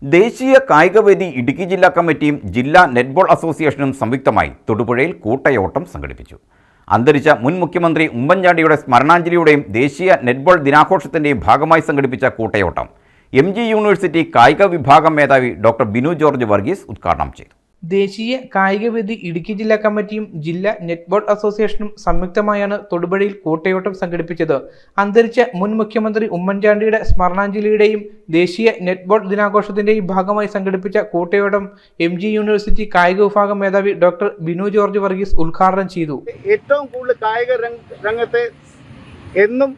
ദേശീയ കായികവേദി ഇടുക്കി ജില്ലാ കമ്മിറ്റിയും ജില്ലാ നെറ്റ്ബോൾ അസോസിയേഷനും സംയുക്തമായി തൊടുപുഴയിൽ കൂട്ടയോട്ടം സംഘടിപ്പിച്ചു. അന്തരിച്ച മുൻ മുഖ്യമന്ത്രി ഉമ്മൻചാണ്ടിയുടെ സ്മരണാഞ്ജലിയുടെയും ദേശീയ നെറ്റ്ബോൾ ദിനാഘോഷത്തിൻ്റെയും ഭാഗമായി സംഘടിപ്പിച്ച കൂട്ടയോട്ടം MG യൂണിവേഴ്സിറ്റി കായിക വിഭാഗം മേധാവി ഡോക്ടർ ബിനു ജോർജ് വർഗീസ് ഉദ്ഘാടനം ചെയ്തു. ദേശീയ കായികവേദി ഇടുക്കി ജില്ലാ കമ്മിറ്റിയും ജില്ലാ നെറ്റ്ബോൾ അസോസിയേഷനും സംയുക്തമായാണ് തൊടുപുഴയിൽ കൂട്ടയോട്ടം സംഘടിപ്പിച്ചത്. അന്തരിച്ച മുൻ മുഖ്യമന്ത്രി ഉമ്മൻചാണ്ടിയുടെ സ്മരണാഞ്ജലിയുടെയും ദേശീയ നെറ്റ്ബോൾ ദിനാഘോഷത്തിന്റെയും ഭാഗമായി സംഘടിപ്പിച്ച കൂട്ടയോട്ടം MG യൂണിവേഴ്സിറ്റി കായിക വിഭാഗം മേധാവി ഡോക്ടർ ബിനു ജോർജ് വർഗീസ് ഉദ്ഘാടനം ചെയ്തു. ഏറ്റവും കൂടുതൽ കായിക രംഗത്തെ എന്നും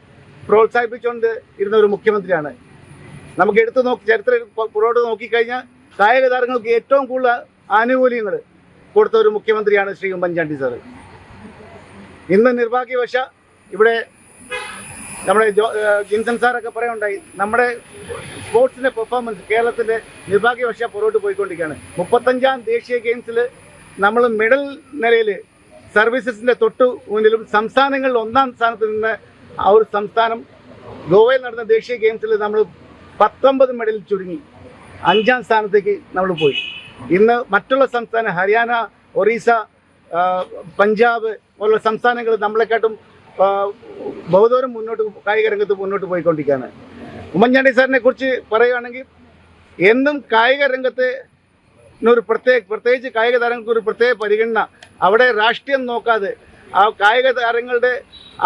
പ്രോത്സാഹിപ്പിച്ചുകൊണ്ട് ഇരുന്ന ഒരു മുഖ്യമന്ത്രിയാണ്. നമുക്ക് ചരിത്രം പുറകോട്ട് നോക്കിക്കഴിഞ്ഞാൽ കായിക താരങ്ങൾക്ക് ഏറ്റവും കൂടുതൽ ആനുകൂല്യങ്ങൾ കൊടുത്ത ഒരു മുഖ്യമന്ത്രിയാണ് ശ്രീ ഉമ്മൻചാണ്ടി സാറ്. ഇന്ന് നിർഭാഗ്യവശ ഇവിടെ നമ്മുടെ ജിൻസൺ സാറൊക്കെ പറയുണ്ടായി, നമ്മുടെ സ്പോർട്സിൻ്റെ പെർഫോമൻസ് കേരളത്തിൻ്റെ നിർഭാഗ്യവശ പുറകോട്ട് പോയിക്കൊണ്ടിരിക്കുകയാണ്. 35ാം ദേശീയ ഗെയിംസിൽ നമ്മൾ മെഡൽ നിലയിൽ സർവീസസിൻ്റെ തൊട്ടു മുന്നിലും സംസ്ഥാനങ്ങളിൽ 1ാം സ്ഥാനത്ത് നിന്ന് ആ ഒരു സംസ്ഥാനം ഗോവയിൽ നടന്ന ദേശീയ ഗെയിംസിൽ നമ്മൾ 19 മെഡലിൽ ചുരുങ്ങി 5ാം സ്ഥാനത്തേക്ക് നമ്മൾ പോയി. ഇന്ന് മറ്റുള്ള സംസ്ഥാനം ഹരിയാന, ഒറീസ, പഞ്ചാബ് പോലുള്ള സംസ്ഥാനങ്ങൾ നമ്മളെക്കാട്ടും ബഹുദൂരം കായിക രംഗത്ത് മുന്നോട്ട് പോയിക്കൊണ്ടിരിക്കുകയാണ്. ഉമ്മൻചാണ്ടി സാറിനെ കുറിച്ച് പറയുകയാണെങ്കിൽ എന്നും കായിക രംഗത്ത് പ്രത്യേകിച്ച് കായിക താരങ്ങൾക്ക് ഒരു പ്രത്യേക പരിഗണന, അവിടെ രാഷ്ട്രീയം നോക്കാതെ ആ കായിക താരങ്ങളുടെ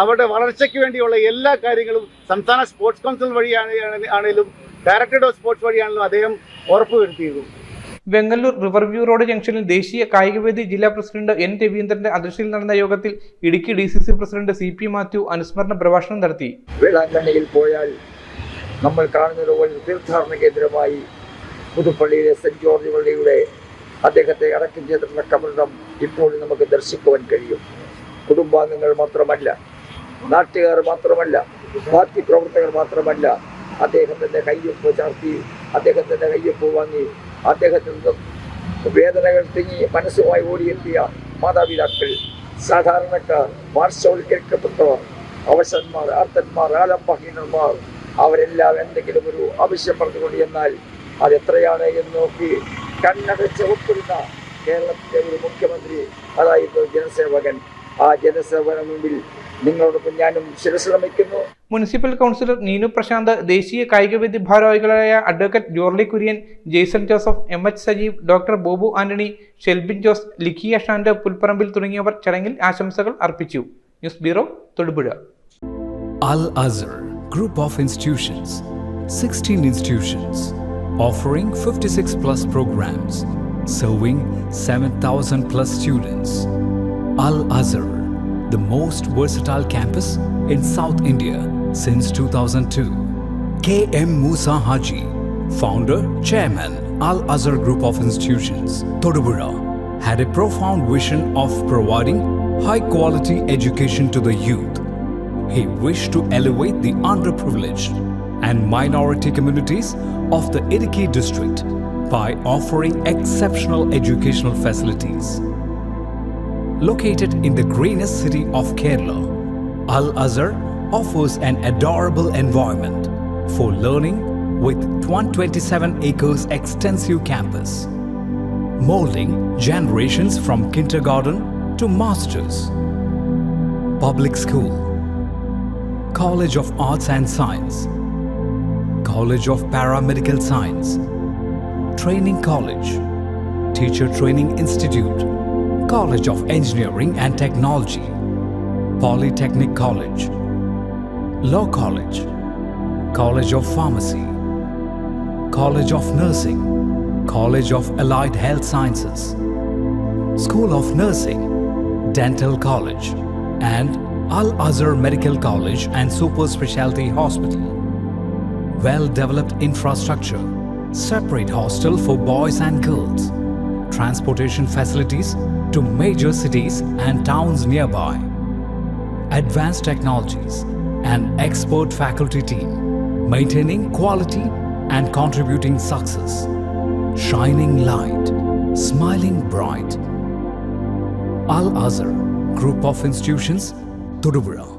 അവരുടെ വളർച്ചയ്ക്ക് വേണ്ടിയുള്ള എല്ലാ കാര്യങ്ങളും സംസ്ഥാന സ്പോർട്സ് കൗൺസിൽ വഴിയാണെങ്കിലും ഡയറക്ടറേറ്റ് ഓഫ് സ്പോർട്സ് വഴിയാണെങ്കിലും അദ്ദേഹം ഉറപ്പുവരുത്തിയിരുന്നു. വെങ്ങല്ലൂർ റിവർവ്യൂ റോഡ് ജംഗ്ഷനിൽ ദേശീയ കായികവേദി ജില്ലാ പ്രസിഡന്റ് N രവീന്ദ്രന്റെ അധ്യക്ഷതയിൽ നടന്ന യോഗത്തിൽ Idukki DCC president CP Mathew അനുസ്മരണ പ്രഭാഷണം നടത്തി. വേളാങ്കണ്ണിയിൽ പോയാൽ നമ്മൾ കാണുന്നത് പോലെ തീർത്ഥാടന കേന്ദ്രമായി പുതുപ്പള്ളിയിലെ സെന്റ് ജോർജ് പള്ളിയുടെ അദ്ദേഹത്തെ അടക്കം ചെയ്തിട്ടുള്ള കബറിടം ഇപ്പോൾ നമുക്ക് ദർശിക്കുവാൻ കഴിയും. കുടുംബാംഗങ്ങൾ മാത്രമല്ല, നാട്ടുകാർ മാത്രമല്ല, പാർട്ടി പ്രവർത്തകർ മാത്രമല്ല, അദ്ദേഹത്തിൻ്റെ കയ്യൊപ്പ് ചാർത്തി, അദ്ദേഹത്തിൻ്റെ കയ്യൊപ്പ് വാങ്ങി, അദ്ദേഹത്തിൻ്റെ വേദനകൾ തിങ്ങി മനസ്സുമായി ഓടിയെത്തിയ മാതാപിതാക്കൾ, സാധാരണക്കാർ, പാർശ്വവൽക്കരിക്കപ്പെട്ടവർ, അവശന്മാർ, ആർത്തന്മാർ, ആലംബഹീനന്മാർ, അവരെല്ലാം എന്തെങ്കിലും ഒരു ആവശ്യം പറഞ്ഞുകൊണ്ട് എന്നാൽ അതെത്രയാണ് എന്ന് നോക്കി കണ്ണടച്ച് ഒപ്പിടുന്ന കേരളത്തിലെ ഒരു മുഖ്യമന്ത്രി, അതായത് ജനസേവകൻ. ആ ജനസേവന മുമ്പിൽ നിങ്ങളോടൊപ്പം ഞാനും ശിരശ്രമിക്കുന്നു. മുനിസിപ്പൽ കൗൺസിലർ നീനു പ്രശാന്ത്, ദേശീയ കായികവേദി ഭാരവാഹികളായ advocate Jorly Kurian, Jaison Joseph, MH Sajeev, doctor Bobu Antony, Shelbin Jose, Likhiya Shand, Pulparambil തുടങ്ങിയവർ ചടങ്ങിൽ ആശംസകൾ അർപ്പിച്ചു. News bureau, Thodupuzha. Al-Azhar Group of Institutions, 16 institutions, offering 56 plus programs, serving 7,000 plus students. Al-Azhar, the most versatile campus in South India since 2002. K.M. Musa Haji, founder, chairman, Al-Azhar Group of Institutions, Todupuzha, had a profound vision of providing high-quality education to the youth. He wished to elevate the underprivileged and minority communities of the Idukki district by offering exceptional educational facilities. Located in the greenest city of Kerala, Al-Azhar offers an adorable environment for learning with 127 acres extensive campus, molding generations from kindergarten to masters. Public school, College of Arts and Science, College of Paramedical Science, Training College, Teacher Training Institute, College of Engineering and Technology, Polytechnic College, Law College, College of Pharmacy, College of Nursing, College of Allied Health Sciences, School of Nursing, Dental College, and Al-Azhar Medical College and Super Specialty Hospital. Well-developed infrastructure, separate hostel for boys and girls, transportation facilities to major cities and towns nearby, advanced technologies, an expert faculty team, maintaining quality and contributing success, shining light, smiling bright. Al-Azhar Group of Institutions, Todupuzha.